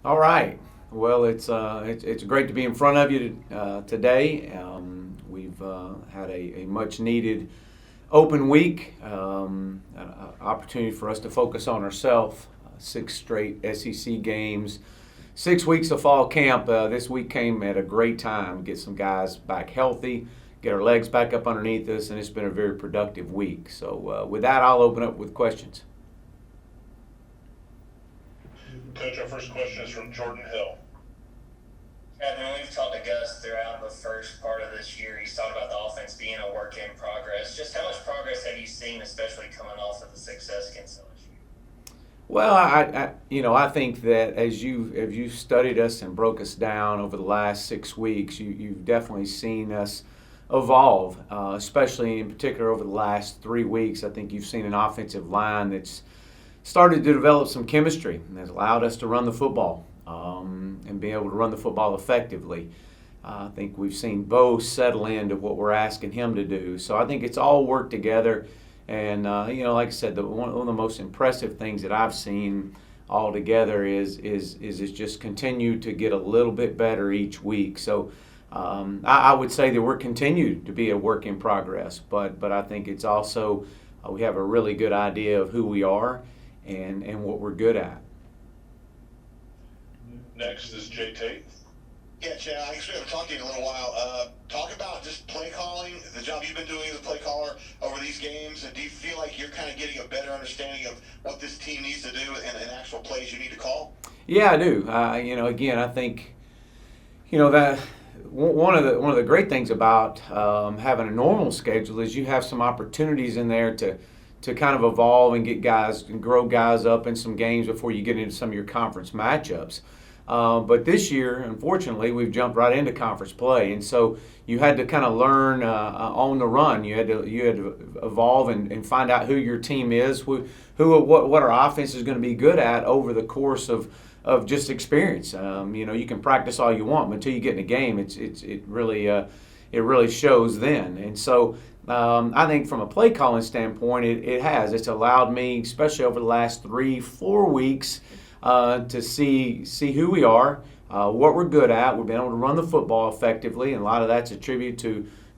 All right. Well, it's great to be in front of you today. We've had a much needed open week, an opportunity for us to focus on ourselves. Six straight SEC games, 6 weeks of fall camp. This week came at a great time. Get some guys back healthy, get our legs back up underneath us, and it's been a very productive week. So, with that, I'll open up with questions. Coach, our first question is from Jordan Hill. When we've talked to Gus throughout the first part of this year, he's talked about the offense being a work in progress. Just how much progress have you seen, especially coming off of the success against LSU? Well, I think that as you studied us and broke us down over the last 6 weeks, you've definitely seen us evolve, especially in particular over the last 3 weeks. I think you've seen an offensive line that's started to develop some chemistry and has allowed us to run the football and be able to run the football effectively. I think we've seen Bo settle into what we're asking him to do. So I think it's all worked together. And, like I said, one of the most impressive things that I've seen all together is just continue to get a little bit better each week. So I would say that we're continued to be a work in progress. But I think it's also we have a really good idea of who we are and what we're good at. Next is Jay Tate. Yeah, Chad, I guess we haven't talked to you in a little while. Talk about just play calling, the job you've been doing as a play caller over these games, and do you feel like you're kind of getting a better understanding of what this team needs to do and actual plays you need to call? Yeah, I do. Again, I think, that one of the great things about having a normal schedule is you have some opportunities in there to kind of evolve and get guys and grow guys up in some games before you get into some of your conference matchups. But this year, unfortunately, we've jumped right into conference play, and so you had to kind of learn on the run. You had to evolve and find out who your team is, what our offense is going to be good at over the course of just experience. You can practice all you want, but until you get in a game, it really shows then. And so I think from a play calling standpoint, it's allowed me, especially over the last 3-4 weeks, to see who we are, what we're good at. We've been able to run the football effectively, and a lot of that's a tribute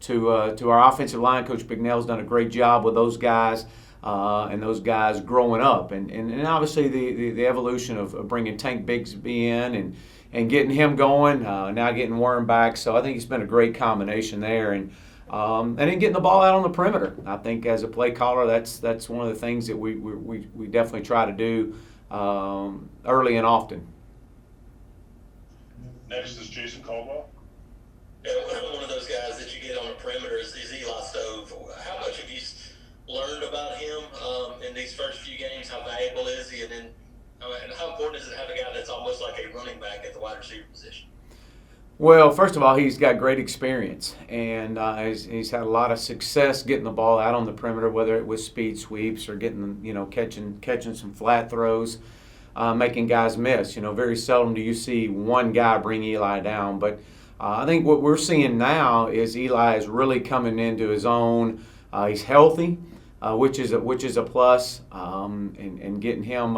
to our offensive line. Coach Bignell's done a great job with those guys and those guys growing up, and obviously the evolution of bringing Tank Bigsby in and getting him going, now getting Worm back. So I think it's been a great combination there, and then getting the ball out on the perimeter. I think as a play caller, that's one of the things that we definitely try to do early and often. Next is Jason Caldwell. Yeah, one of those guys that you get on the perimeter is Eli Stove. How much have you learned about him in these first few games? How valuable is he? And then how important is it to have a guy that's almost like a running back at the wide receiver position? Well, first of all, he's got great experience, and he's had a lot of success getting the ball out on the perimeter, whether it was speed sweeps or getting, catching some flat throws, making guys miss. Very seldom do you see one guy bring Eli down, but I think what we're seeing now is Eli is really coming into his own. He's healthy, which is a plus, and getting him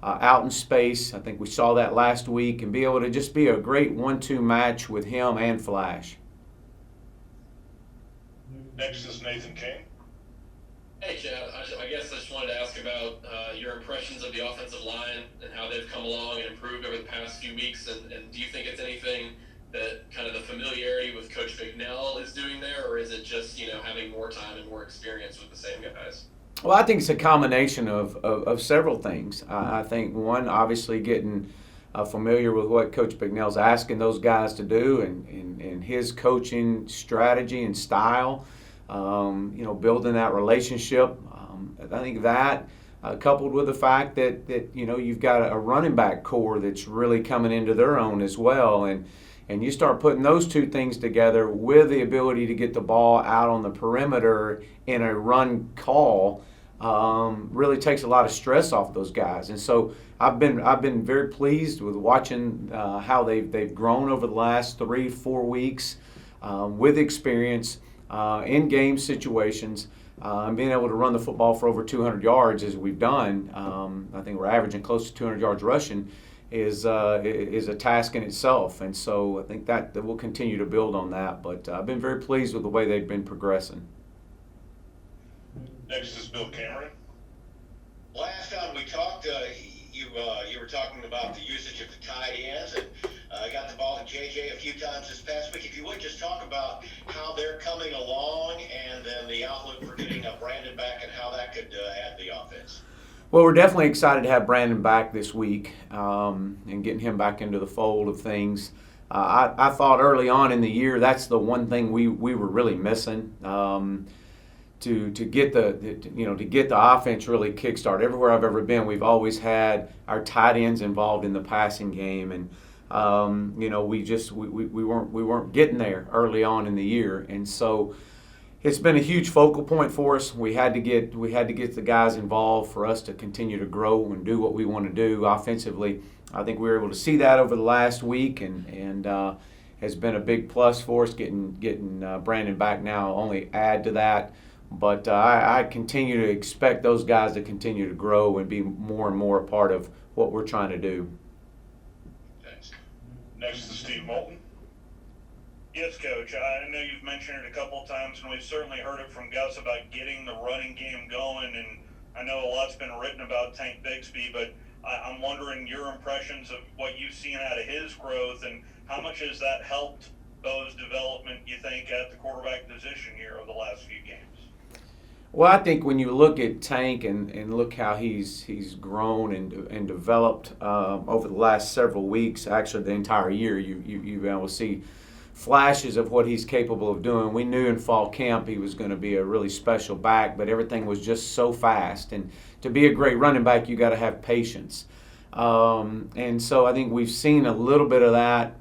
out in space. I think we saw that last week, and be able to just be a great 1-2 match with him and Flash. Next is Nathan King. Hey, Chad. I guess I just wanted to ask about your impressions of the offensive line and how they've come along and improved over the past few weeks. And do you think it's anything that kind of the familiarity with Coach Bignell is doing there, or is it just, having more time and more experience with the same guys? Well, I think it's a combination of several things. I think one, obviously getting familiar with what Coach Bignell's asking those guys to do and his coaching strategy and style, building that relationship. I think that coupled with the fact that you've got a running back core that's really coming into their own as well. And you start putting those two things together with the ability to get the ball out on the perimeter in a run call, really takes a lot of stress off those guys. And so I've been very pleased with watching how they've grown over the last 3-4 weeks with experience in game situations. And being able to run the football for over 200 yards as we've done. I think we're averaging close to 200 yards rushing. is a task in itself. And so I think that we'll continue to build on that. But I've been very pleased with the way they've been progressing. Next is Bill Cameron. Last time we talked, you were talking about the usage of the tight ends, and got the ball to JJ a few times this past week. If you would just talk about how they're coming along, and then the outlook for getting Brandon back and how that could add to the offense. Well, we're definitely excited to have Brandon back this week and getting him back into the fold of things. I thought early on in the year that's the one thing we were really missing. To get the offense really kickstart. Everywhere I've ever been, we've always had our tight ends involved in the passing game, and we weren't getting there early on in the year, and so it's been a huge focal point for us. We had to get the guys involved for us to continue to grow and do what we want to do offensively. I think we were able to see that over the last week, and has been a big plus for us. Getting Brandon back now only add to that. But I continue to expect those guys to continue to grow and be more and more a part of what we're trying to do. Thanks. Next is Steve Moulton. Yes, Coach. I know you've mentioned it a couple of times, and we've certainly heard it from Gus about getting the running game going. And I know a lot's been written about Tank Bigsby, but I'm wondering your impressions of what you've seen out of his growth, and how much has that helped Bo's development, you think, at the quarterback position here over the last few games? Well, I think when you look at Tank and look how he's grown and developed over the last several weeks, actually the entire year, you've been able to see flashes of what he's capable of doing. We knew in fall camp he was going to be a really special back, but everything was just so fast. And to be a great running back, you got to have patience. And so I think we've seen a little bit of that,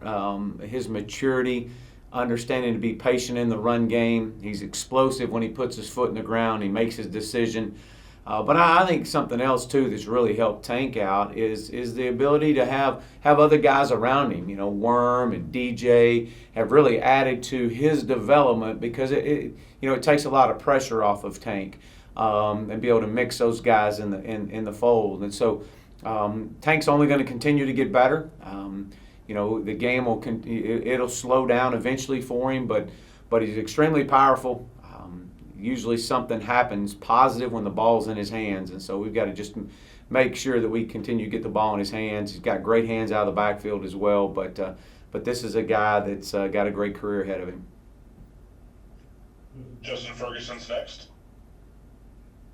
his maturity, understanding to be patient in the run game. He's explosive when he puts his foot in the ground. He makes his decision. But I think something else, too, that's really helped Tank out is the ability to have other guys around him. You know, Worm and DJ have really added to his development, because it takes a lot of pressure off of Tank and be able to mix those guys in the fold. And so Tank's only going to continue to get better. The game it'll slow down eventually for him, but he's extremely powerful. Usually something happens positive when the ball's in his hands, and so we've got to just make sure that we continue to get the ball in his hands. He's got great hands out of the backfield as well, but this is a guy that's got a great career ahead of him. Justin Ferguson's next.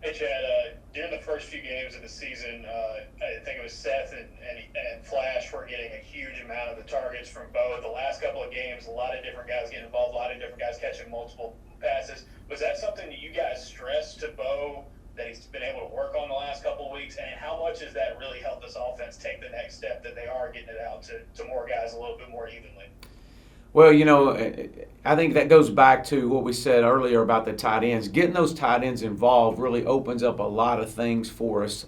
Hey, Chad, during the first few games of the season, I think it was Seth and Flash were getting a huge amount of the targets from Bo. The last couple of games, a lot of different guys getting involved, a lot of different guys catching multiple passes. Was that something that you guys stressed to Bo that he's been able to work on the last couple of weeks? And how much has that really helped this offense take the next step, that they are getting it out to more guys a little bit more evenly? Well, I think that goes back to what we said earlier about the tight ends. Getting those tight ends involved really opens up a lot of things for us.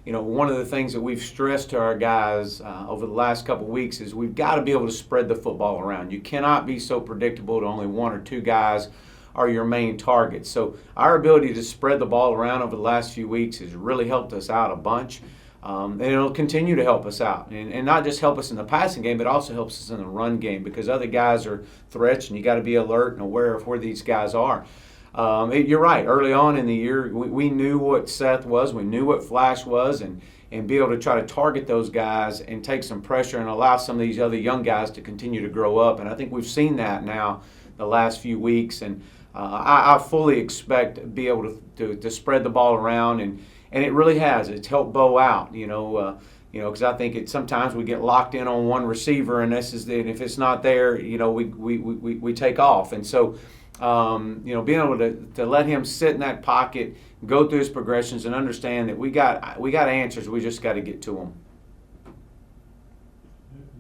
One of the things that we've stressed to our guys over the last couple of weeks is we've got to be able to spread the football around. You cannot be so predictable to only one or two guys are your main targets. So our ability to spread the ball around over the last few weeks has really helped us out a bunch. And it'll continue to help us out. And not just help us in the passing game, but also helps us in the run game, because other guys are threats, and you got to be alert and aware of where these guys are. You're right. Early on in the year, we knew what Seth was. We knew what Flash was, and be able to try to target those guys and take some pressure and allow some of these other young guys to continue to grow up. And I think we've seen that now the last few weeks. And I fully expect to be able to spread the ball around, and it really has. It's helped Bo out, because I think sometimes we get locked in on one receiver, and if it's not there, we take off. And so, being able to let him sit in that pocket, go through his progressions, and understand that we got answers. We just got to get to them.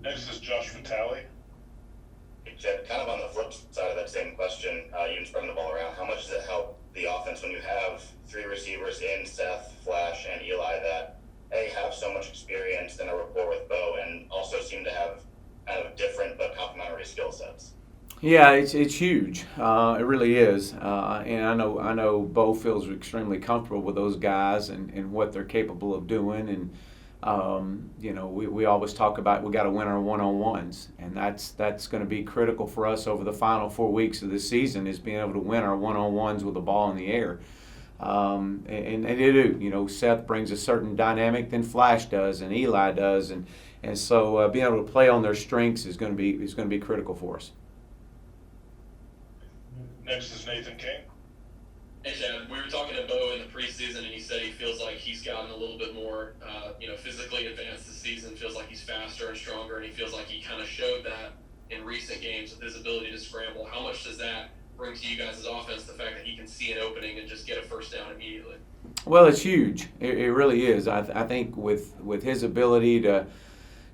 Next is Josh Vitale. Chad, kind of on the flip side of that same question, you spreading the ball around, how much does it help the offense when you have three receivers in Seth, Flash, and Eli that have so much experience and a rapport with Bo, and also seem to have kind of different but complementary skill sets? Yeah, it's huge. It really is. And I know Bo feels extremely comfortable with those guys and what they're capable of doing. And We always talk about we got to win our one-on-ones, and that's going to be critical for us over the final 4 weeks of the season, is being able to win our one-on-ones with the ball in the air. And they do. Seth brings a certain dynamic than Flash does, and Eli does, and so being able to play on their strengths is going to be critical for us. Next is Nathan King. Hey, Chad, we were talking to Bo in the preseason, and he said he feels like he's gotten a little bit more, physically advanced this season, feels like he's faster and stronger, and he feels like he kind of showed that in recent games with his ability to scramble. How much does that bring to you guys' offense, the fact that he can see an opening and just get a first down immediately? Well, it's huge. It really is. I think with his ability to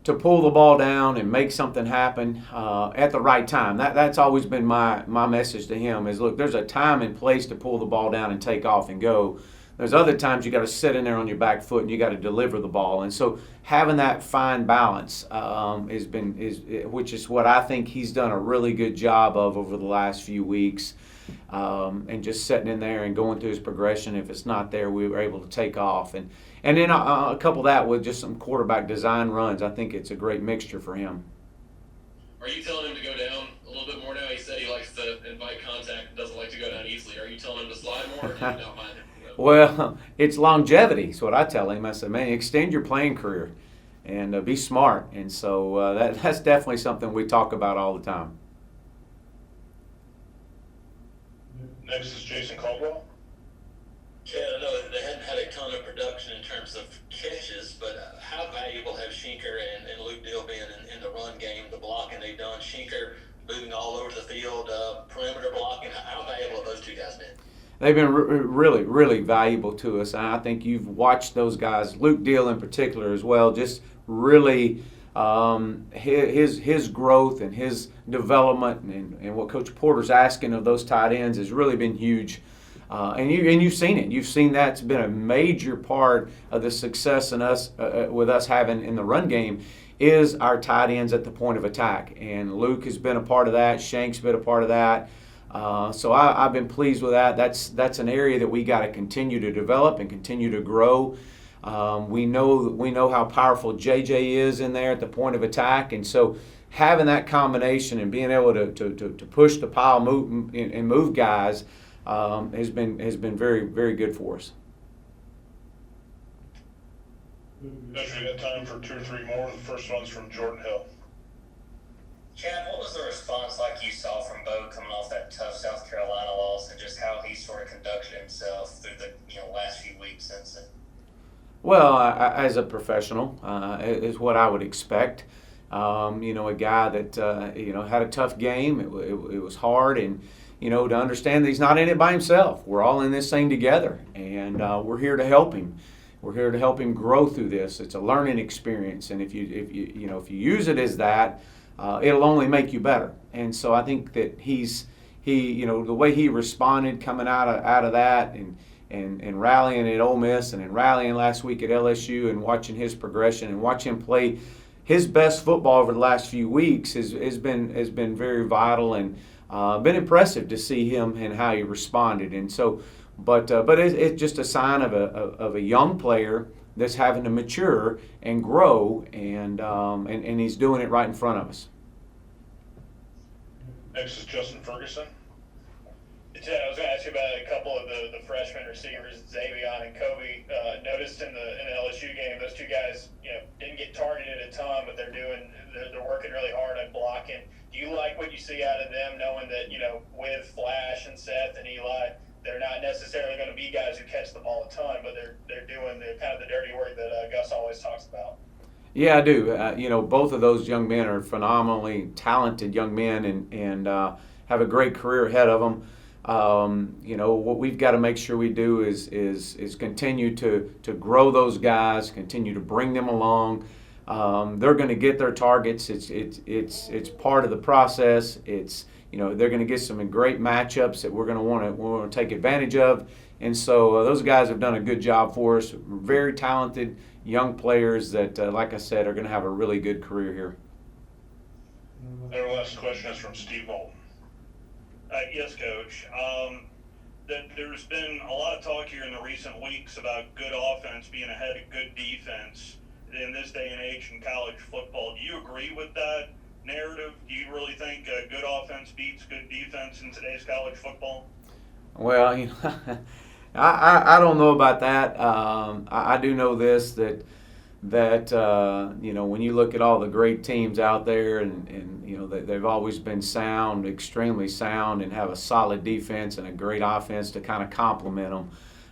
pull the ball down and make something happen at the right time. That's always been my message to him is, look, there's a time and place to pull the ball down and take off and go. There's other times you got to sit in there on your back foot and you got to deliver the ball. And so having that fine balance which is what I think he's done a really good job of over the last few weeks. And just sitting in there and going through his progression. If it's not there, we were able to take off. And then couple that with just some quarterback design runs. I think it's a great mixture for him. Are you telling him to go down a little bit more now? He said he likes to invite contact and doesn't like to go down easily. Are you telling him to slide more, or do you not mind him? Well, it's longevity. Is what I tell him. I said, man, extend your playing career and be smart. And so that's definitely something we talk about all the time. Next is Jason Caldwell. Chad, I know they hadn't had a ton of production in terms of catches, but how valuable have Schenker and Luke Dill been in the run game, the blocking they've done? Schenker moving all over the field, perimeter blocking. How valuable have those two guys been? They've been really, really valuable to us. And I think you've watched those guys, Luke Dill in particular as well, just really his growth and his development and what Coach Porter's asking of those tight ends has really been huge. And you've seen it. You've seen that's been a major part of the success in us with us having in the run game is our tight ends at the point of attack. And Luke has been a part of that. Shank's been a part of that. So I've been pleased with that. That's an area that we got to continue to develop and continue to grow. We know how powerful JJ is in there at the point of attack, and so having that combination and being able to push the pile and move guys has been very, very good for us. Next, we got time for 2 or 3 more. The first one's from Jordan Hill. Chad, what was the response like you saw from Bo coming off that tough South Carolina loss, and just how he sort of conducted himself through the last few weeks since then? Well, as a professional, is what I would expect. A guy that had a tough game. It was hard, and to understand that he's not in it by himself. We're all in this thing together, and we're here to help him. We're here to help him grow through this. It's a learning experience, and if you use it as that, it'll only make you better. And so I think that the way he responded coming out of that and rallying at Ole Miss and then rallying last week at LSU and watching his progression and watch him play his best football over the last few weeks has been very vital and been impressive to see him and how he responded. And so, but it's just a sign of a young player that's having to mature and grow, and he's doing it right in front of us. Next is Justin Ferguson. Chad, I was going to ask you about a couple of the freshman receivers, Xavion and Kobe. Noticed in the LSU game, those two guys, didn't get targeted a ton, but they're working really hard at blocking. Do you like what you see out of them, knowing that with Flash and Seth and Eli, they're not necessarily going to be guys who catch the ball a ton, but they're doing the kind of the dirty work that Gus always talks about? Yeah, I do. Both of those young men are phenomenally talented young men and have a great career ahead of them. What we've got to make sure we do is continue to grow those guys, continue to bring them along. They're going to get their targets. It's part of the process. They're going to get some great matchups that we're going to want to take advantage of. And so those guys have done a good job for us. Very talented young players that, like I said, are going to have a really good career here. Our last question is from Steve Moulton. Yes, Coach. There's been a lot of talk here in the recent weeks about good offense being ahead of good defense. in this day and age in college football. Do you agree with that narrative? Do you really think good offense beats good defense in today's college football? Well, I don't know about that. I do know this that when you look at all the great teams out there, and they've always been sound, extremely sound, and have a solid defense and a great offense to kind of complement them.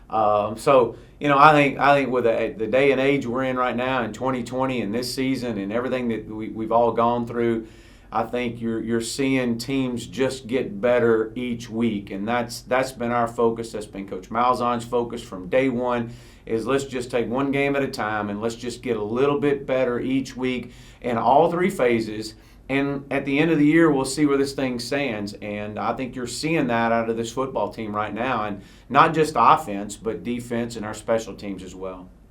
I think with the day and age we're in right now in 2020 and this season and everything that we've all gone through, I think you're seeing teams just get better each week, and that's been our focus. That's been Coach Malzahn's focus from day one. Is let's just take one game at a time and let's just get a little bit better each week in all three phases. And at the end of the year, we'll see where this thing stands. And I think you're seeing that out of this football team right now, and not just offense, but defense and our special teams as well.